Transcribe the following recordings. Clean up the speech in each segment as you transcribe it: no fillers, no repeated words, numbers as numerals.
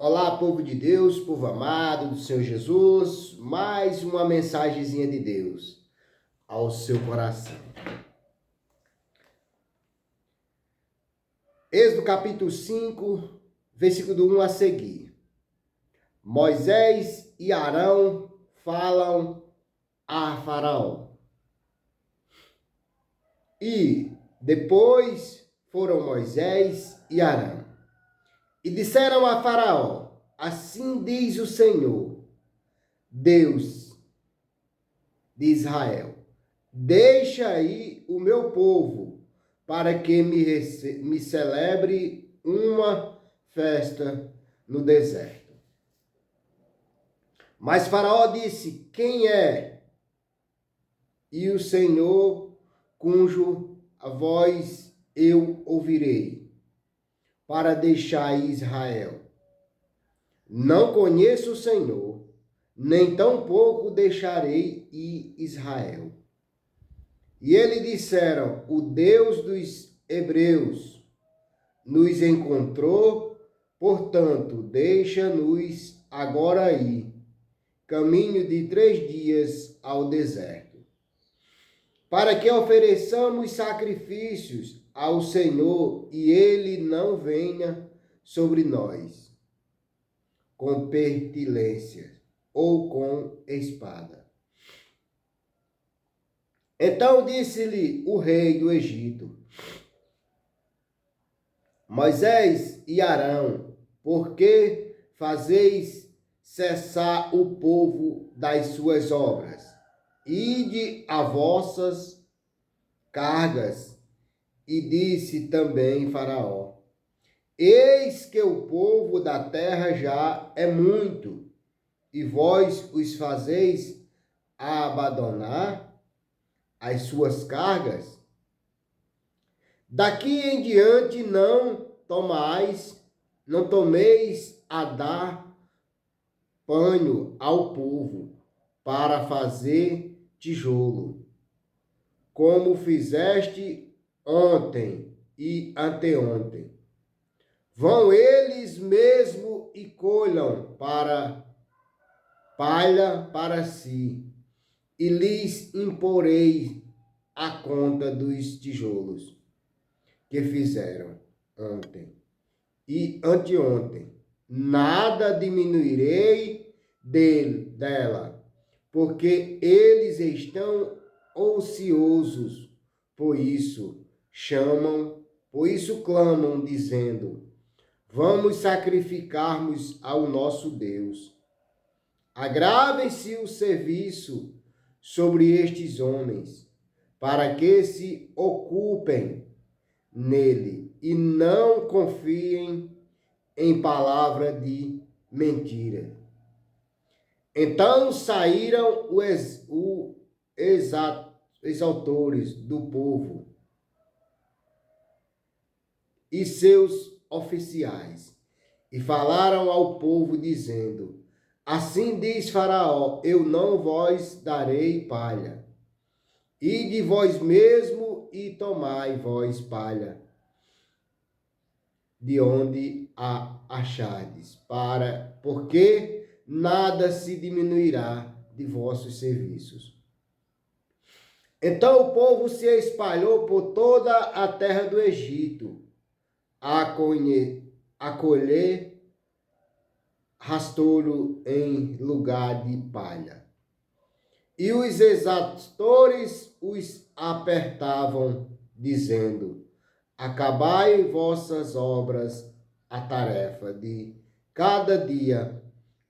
Olá, povo de Deus, povo amado do Senhor Jesus, mais uma mensagenzinha de Deus ao seu coração. Êxodo capítulo 5, versículo do 1 a seguir. Moisés e Arão falam a Faraó. E depois foram Moisés e Arão. E disseram a Faraó: assim diz o Senhor, Deus de Israel: deixa aí o meu povo, para que me celebre uma festa no deserto. Mas Faraó disse: quem é? E o Senhor, cujo a voz eu ouvirei, para deixar Israel. Não conheço o Senhor, nem tampouco deixarei ir Israel. E eles disseram: o Deus dos Hebreus nos encontrou, portanto, deixa-nos agora ir, caminho de 3 dias ao deserto, para que ofereçamos sacrifícios ao Senhor e ele não venha sobre nós com pestilência ou com espada. Então disse-lhe o rei do Egito: Moisés e Arão, por que fazeis cessar o povo das suas obras? Ide a vossas cargas. E disse também Faraó: eis que o povo da terra já é muito, e vós os fazeis abandonar as suas cargas? Daqui em diante não tomeis a dar pano ao povo para fazer tijolo, como fizeste ontem e anteontem. Vão eles mesmo e colham palha para si, e lhes imporei a conta dos tijolos que fizeram ontem e anteontem. Nada diminuirei dela, porque eles estão ociosos, por isso clamam, dizendo: vamos sacrificarmos ao nosso Deus. Agrave-se o serviço sobre estes homens, para que se ocupem nele e não confiem em palavra de mentira. Então saíram os exaltores do povo e seus oficiais, e falaram ao povo, dizendo: assim diz Faraó: eu não vos darei palha. Ide vós mesmo e tomai vós palha, de onde a achardes, porque nada se diminuirá de vossos serviços. Então o povo se espalhou por toda a terra do Egito, a colher rastolho em lugar de palha. E os exatores os apertavam, dizendo: acabai vossas obras, a tarefa de cada dia,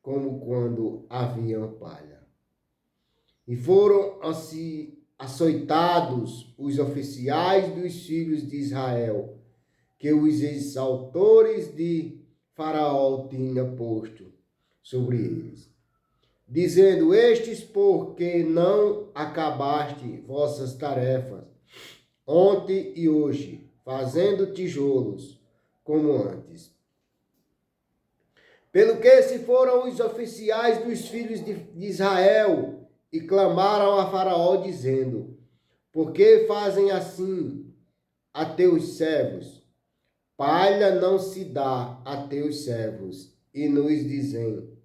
como quando haviam palha. E foram assim açoitados os oficiais dos filhos de Israel, que os exaltores de Faraó tinham posto sobre eles, dizendo: estes, porque não acabaste vossas tarefas ontem e hoje, fazendo tijolos como antes. Pelo que se foram os oficiais dos filhos de Israel e clamaram a Faraó, dizendo: por que fazem assim a teus servos? Palha não se dá a teus servos e nos dizem: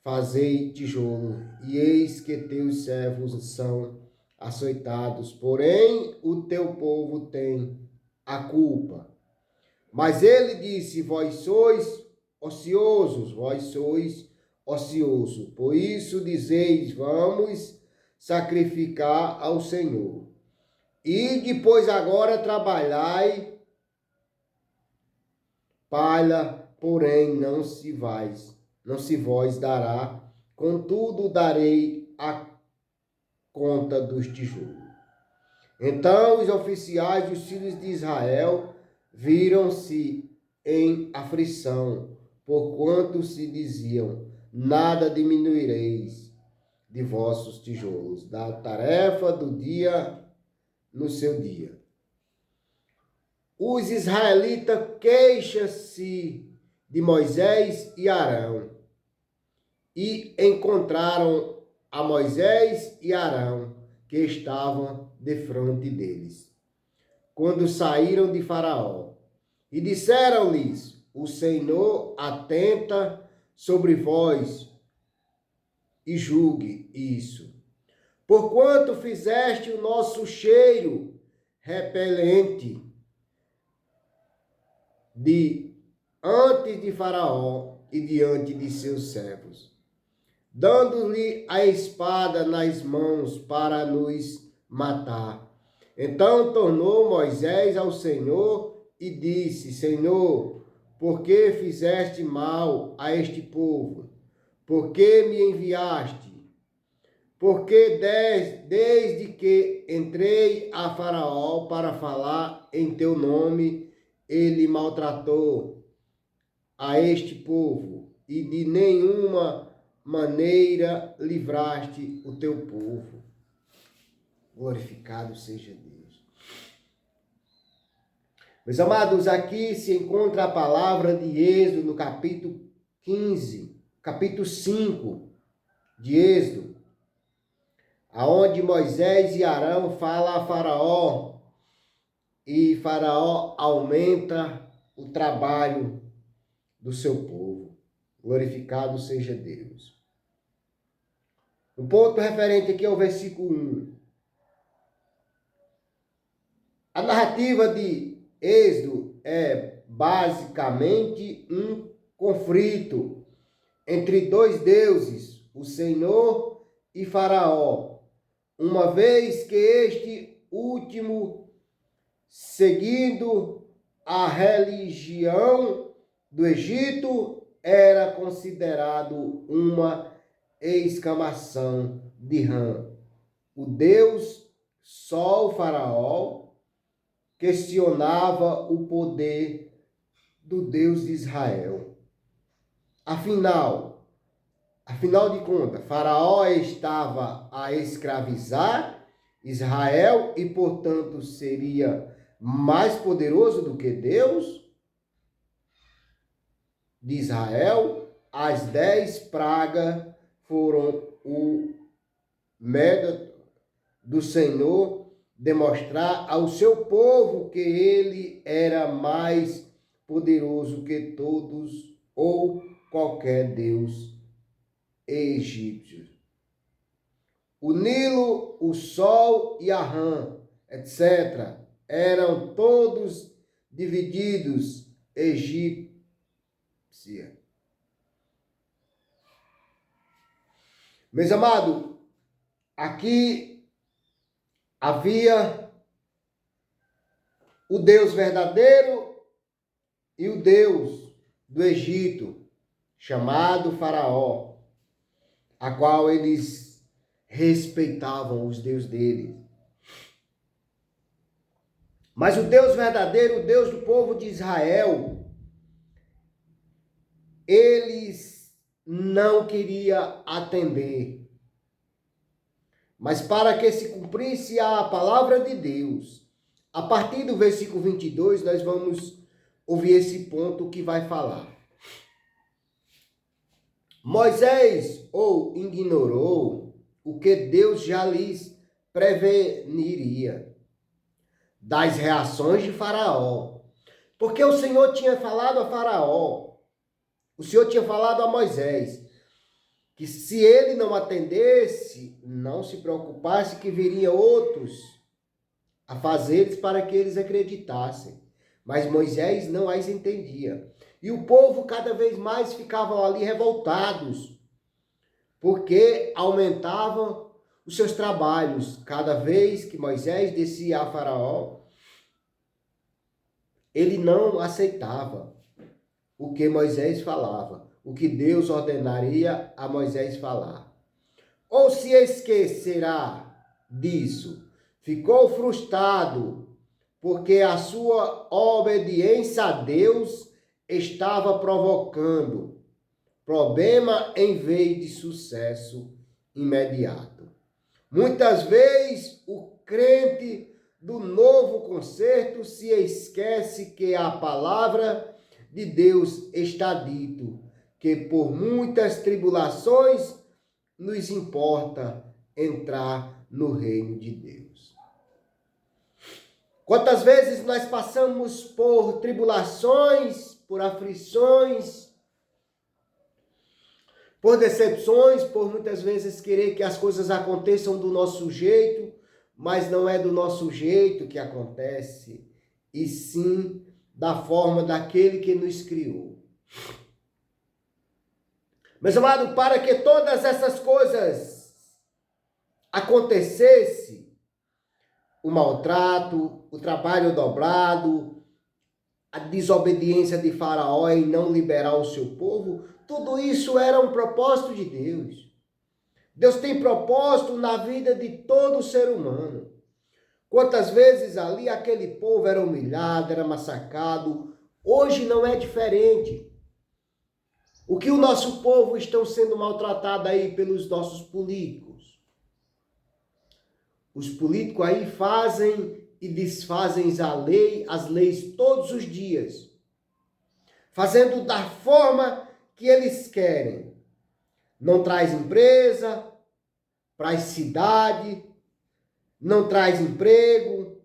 fazei tijolo, e eis que teus servos são açoitados, porém o teu povo tem a culpa. Mas ele disse: vós sois ociosos, por isso dizeis: vamos sacrificar ao Senhor. E depois agora trabalhai, palha, porém não se vós dará, contudo darei a conta dos tijolos. Então os oficiais dos filhos de Israel viram-se em aflição, porquanto se diziam: nada diminuireis de vossos tijolos, da tarefa do dia no seu dia. Os israelitas queixam-se de Moisés e Arão, e encontraram a Moisés e Arão, que estavam defronte deles, quando saíram de Faraó, e disseram-lhes: o Senhor atenta sobre vós e julgue isso. Porquanto fizeste o nosso cheiro repelente antes de Faraó e diante de seus servos, dando-lhe a espada nas mãos para nos matar. Então tornou Moisés ao Senhor e disse: Senhor, por que fizeste mal a este povo? Por que me enviaste? Porque desde que entrei a Faraó para falar em teu nome, ele maltratou a este povo, e de nenhuma maneira livraste o teu povo. Glorificado seja Deus. Meus amados, aqui se encontra a palavra de Êxodo no capítulo 15, capítulo 5 de Êxodo, aonde Moisés e Arão falam a Faraó, e Faraó aumenta o trabalho do seu povo. Glorificado seja Deus. Um ponto referente aqui ao versículo 1. A narrativa de Êxodo é basicamente um conflito entre dois deuses, o Senhor e Faraó, uma vez que este último, seguindo a religião do Egito, era considerado uma exclamação de Rã. O deus Sol, Faraó, questionava o poder do Deus de Israel. Afinal de contas, Faraó estava a escravizar Israel e, portanto, seria mais poderoso do que Deus de Israel. As 10 pragas foram o método do Senhor demonstrar ao seu povo que ele era mais poderoso que todos ou qualquer deus egípcio. O Nilo, o Sol e a Rã, etc., eram todos divididos egípcia. Meus amados, aqui havia o Deus verdadeiro e o Deus do Egito, chamado Faraó, a qual eles respeitavam os deuses deles. Mas o Deus verdadeiro, o Deus do povo de Israel, eles não queriam atender. Mas para que se cumprisse a palavra de Deus, a partir do versículo 22, nós vamos ouvir esse ponto que vai falar. Moisés ou ignorou o que Deus já lhes preveniria das reações de Faraó. Porque o Senhor tinha falado a Faraó: o Senhor tinha falado a Moisés que se ele não atendesse, não se preocupasse que viriam outros a fazer para que eles acreditassem. Mas Moisés não as entendia. E o povo cada vez mais ficavam ali revoltados, porque aumentavam os seus trabalhos. Cada vez que Moisés descia a Faraó, ele não aceitava o que Moisés falava, o que Deus ordenaria a Moisés falar. Ou se esquecerá disso, ficou frustrado, porque a sua obediência a Deus estava provocando problema em vez de sucesso imediato. Muitas vezes o crente do novo concerto se esquece que a palavra de Deus está dito, que por muitas tribulações nos importa entrar no reino de Deus. Quantas vezes nós passamos por tribulações, por aflições, por decepções, por muitas vezes querer que as coisas aconteçam do nosso jeito, mas não é do nosso jeito que acontece, e sim da forma daquele que nos criou. Meus amados, para que todas essas coisas acontecessem, o maltrato, o trabalho dobrado, a desobediência de Faraó em não liberar o seu povo, tudo isso era um propósito de Deus. Deus tem propósito na vida de todo ser humano. Quantas vezes ali aquele povo era humilhado, era massacrado, hoje não é diferente. O que o nosso povo estão sendo maltratado aí pelos nossos políticos? Os políticos aí fazem e desfazem as leis todos os dias, fazendo da forma que eles querem. Não traz empresa para a cidade, não traz emprego.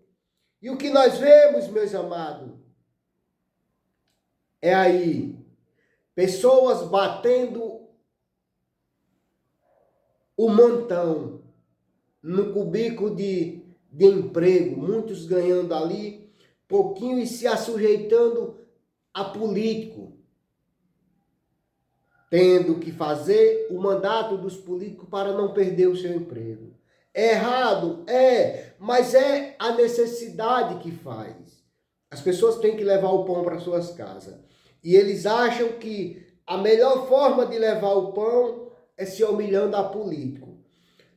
E o que nós vemos, meus amados, é aí pessoas batendo o montão no cubículo de emprego, muitos ganhando ali pouquinho e se assujeitando a político, tendo que fazer o mandato dos políticos para não perder o seu emprego. É errado? É, mas é a necessidade que faz. As pessoas têm que levar o pão para suas casas. E eles acham que a melhor forma de levar o pão é se humilhando a político.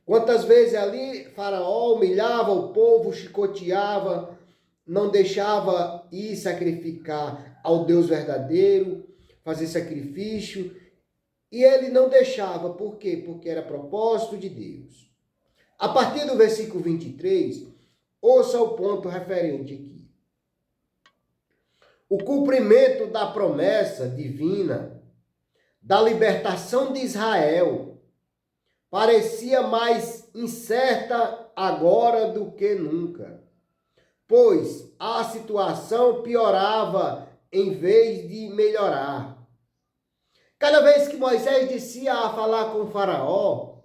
Quantas vezes ali Faraó humilhava o povo, chicoteava, não deixava ir sacrificar ao Deus verdadeiro, fazer sacrifício. E ele não deixava. Por quê? Porque era propósito de Deus. A partir do versículo 23, ouça o ponto referente aqui. O cumprimento da promessa divina da libertação de Israel parecia mais incerta agora do que nunca, pois a situação piorava em vez de melhorar. Cada vez que Moisés descia a falar com o Faraó,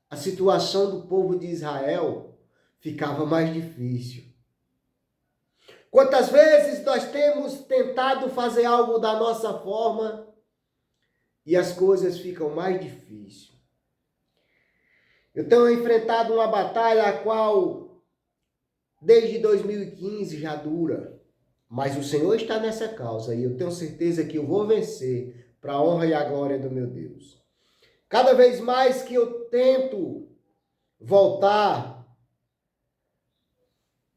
a situação do povo de Israel ficava mais difícil. Quantas vezes nós temos tentado fazer algo da nossa forma e as coisas ficam mais difíceis. Eu tenho enfrentado uma batalha a qual desde 2015 já dura, mas o Senhor está nessa causa e eu tenho certeza que eu vou vencer para a honra e a glória do meu Deus. Cada vez mais que eu tento voltar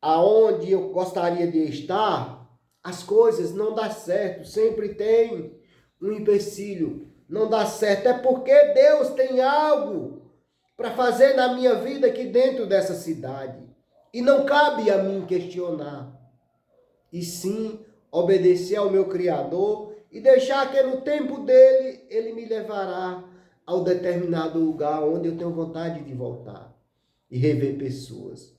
aonde eu gostaria de estar, as coisas não dão certo, sempre tem um empecilho, não dá certo, é porque Deus tem algo para fazer na minha vida aqui dentro dessa cidade, e não cabe a mim questionar, e sim obedecer ao meu Criador e deixar que no tempo dele, ele me levará ao determinado lugar onde eu tenho vontade de voltar e rever pessoas.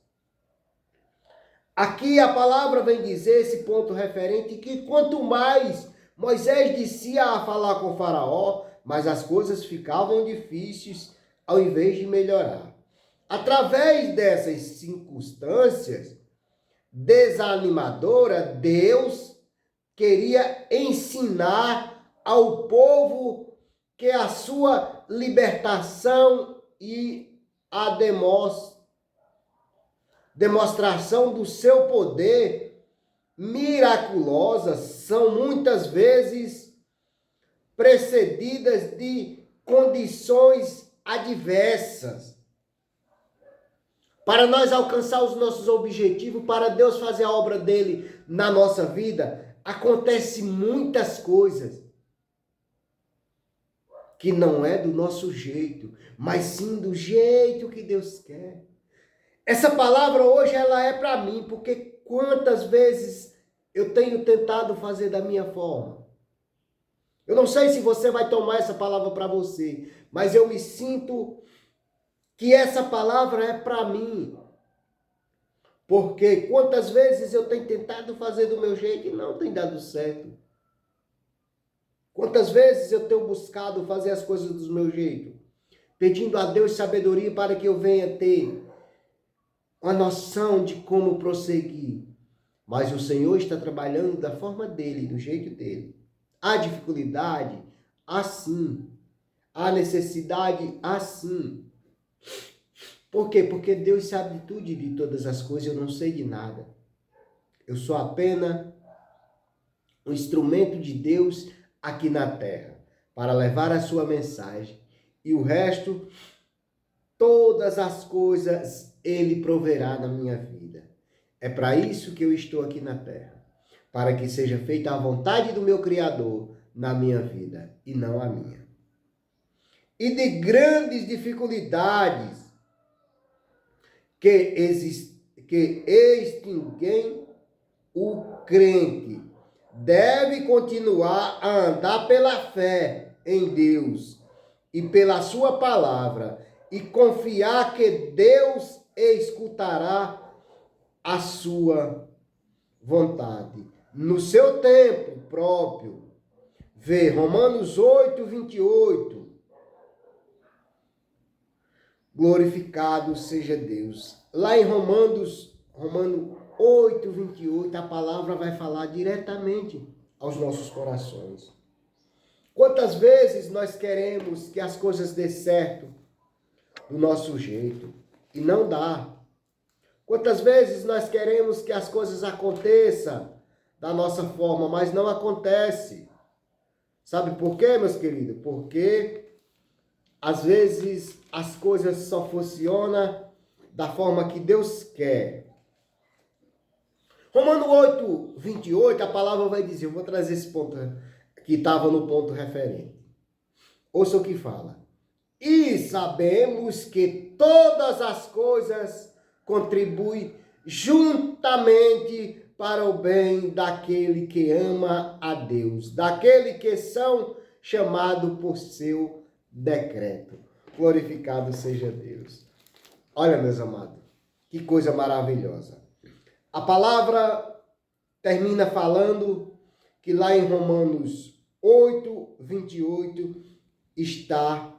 Aqui a palavra vem dizer, esse ponto referente, que quanto mais Moisés descia a falar com Faraó, mas as coisas ficavam difíceis ao invés de melhorar. Através dessas circunstâncias desanimadoras, Deus queria ensinar ao povo que a sua libertação e a demonstração do seu poder miraculosa são muitas vezes precedidas de condições adversas. Para nós alcançar os nossos objetivos, para Deus fazer a obra dele na nossa vida, acontece muitas coisas que não é do nosso jeito, mas sim do jeito que Deus quer. Essa palavra hoje ela é para mim, porque quantas vezes eu tenho tentado fazer da minha forma. Eu não sei se você vai tomar essa palavra para você, mas eu me sinto que essa palavra é para mim. Porque quantas vezes eu tenho tentado fazer do meu jeito e não tem dado certo. Quantas vezes eu tenho buscado fazer as coisas do meu jeito, pedindo a Deus sabedoria para que eu venha ter uma noção de como prosseguir. Mas o Senhor está trabalhando da forma dele, do jeito dele. Há dificuldade? Assim. Há necessidade? Assim. Por quê? Porque Deus sabe tudo de todas as coisas, eu não sei de nada. Eu sou apenas um instrumento de Deus aqui na terra, para levar a sua mensagem. E o resto, todas as coisas, Ele proverá na minha vida. É para isso que eu estou aqui na terra, para que seja feita a vontade do meu Criador na minha vida, e não a minha. E de grandes dificuldades que extinguem o crente, deve continuar a andar pela fé em Deus e pela sua palavra e confiar que Deus escutará a sua vontade no seu tempo próprio. Vê Romanos 8, 28. Glorificado seja Deus. Lá em Romanos 8, 28, a palavra vai falar diretamente aos nossos corações. Quantas vezes nós queremos que as coisas dê certo do nosso jeito e não dá? Quantas vezes nós queremos que as coisas aconteçam da nossa forma, mas não acontece? Sabe por quê, meus queridos? Porque às vezes as coisas só funcionam da forma que Deus quer. Romanos 8, 28, a palavra vai dizer, eu vou trazer esse ponto que estava no ponto referente. Ouça o que fala. E sabemos que todas as coisas contribuem juntamente para o bem daquele que ama a Deus, daquele que são chamados por seu decreto. Glorificado seja Deus. Olha, meus amados, que coisa maravilhosa. A palavra termina falando que lá em Romanos 8, 28 está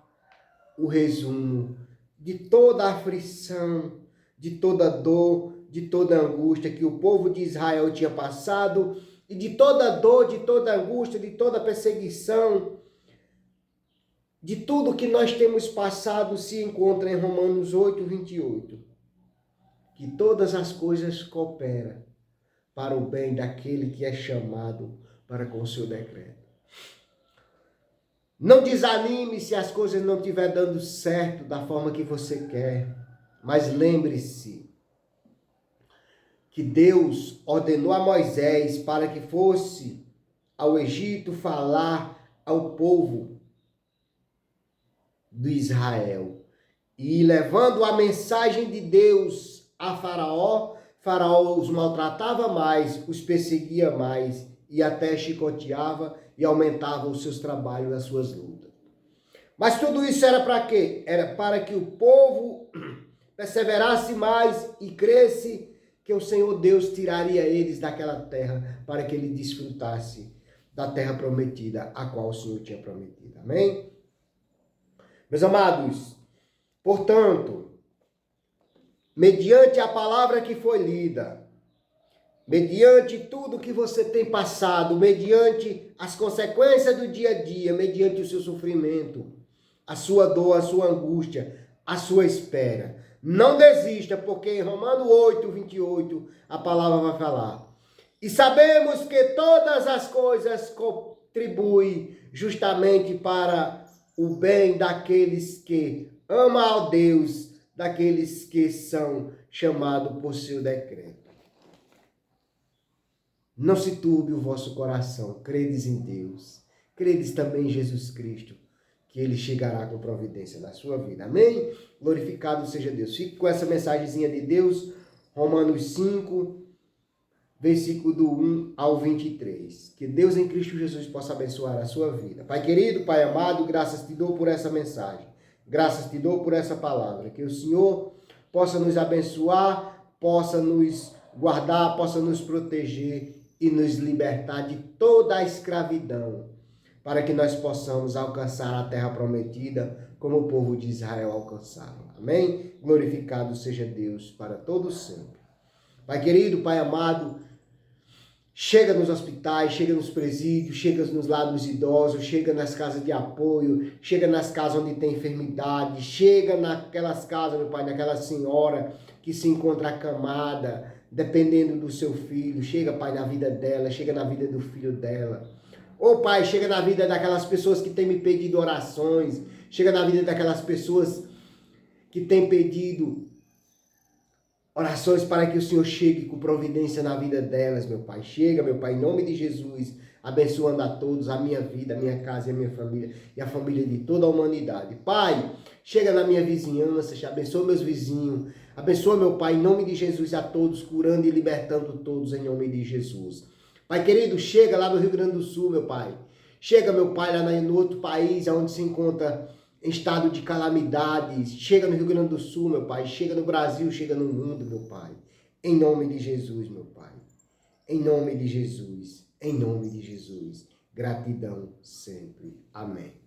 o resumo de toda a aflição, de toda dor, de toda angústia que o povo de Israel tinha passado e de toda dor, de toda angústia, de toda perseguição, de tudo que nós temos passado se encontra em Romanos 8, 28. Que todas as coisas cooperam para o bem daquele que é chamado para com o seu decreto. Não desanime se as coisas não estiverem dando certo da forma que você quer, mas lembre-se que Deus ordenou a Moisés para que fosse ao Egito falar ao povo de Israel. E levando a mensagem de Deus a Faraó, Faraó os maltratava mais, os perseguia mais e até chicoteava e aumentava os seus trabalhos, as suas lutas. Mas tudo isso era para quê? Era para que o povo perseverasse mais e cresce, que o Senhor Deus tiraria eles daquela terra para que ele desfrutasse da terra prometida, a qual o Senhor tinha prometido. Amém? Meus amados, portanto, mediante a palavra que foi lida, mediante tudo que você tem passado, mediante as consequências do dia a dia, mediante o seu sofrimento, a sua dor, a sua angústia, a sua espera, não desista, porque em Romanos 8, 28, a palavra vai falar. E sabemos que todas as coisas contribuem justamente para o bem daqueles que amam a Deus, daqueles que são chamados por seu decreto. Não se turbe o vosso coração, credes em Deus, credes também em Jesus Cristo, que Ele chegará com providência na sua vida. Amém? Glorificado seja Deus. Fique com essa mensagenzinha de Deus, Romanos 5, versículo do 1 ao 23. Que Deus em Cristo Jesus possa abençoar a sua vida. Pai querido, Pai amado, graças te dou por essa mensagem. Graças te dou por essa palavra. Que o Senhor possa nos abençoar, possa nos guardar, possa nos proteger e nos libertar de toda a escravidão, para que nós possamos alcançar a terra prometida como o povo de Israel alcançaram. Amém? Glorificado seja Deus para todos sempre. Pai querido, Pai amado, chega nos hospitais, chega nos presídios, chega nos lares dos idosos, chega nas casas de apoio, chega nas casas onde tem enfermidade, chega naquelas casas, meu Pai, naquela senhora que se encontra acamada, dependendo do seu filho. Chega, Pai, na vida dela, chega na vida do filho dela. Ô Pai, chega na vida daquelas pessoas que têm me pedido orações, chega na vida daquelas pessoas que têm pedido orações para que o Senhor chegue com providência na vida delas, meu Pai. Chega, meu Pai, em nome de Jesus, abençoando a todos, a minha vida, a minha casa e a minha família, e a família de toda a humanidade. Pai, chega na minha vizinhança, abençoa meus vizinhos, abençoa, meu Pai, em nome de Jesus, a todos, curando e libertando todos, em nome de Jesus. Pai querido, chega lá no Rio Grande do Sul, meu Pai. Chega, meu Pai, lá no outro país, onde se encontra em estado de calamidades. Chega no Rio Grande do Sul, meu Pai. Chega no Brasil, chega no mundo, meu Pai. Em nome de Jesus, meu Pai. Em nome de Jesus. Em nome de Jesus. Gratidão sempre. Amém.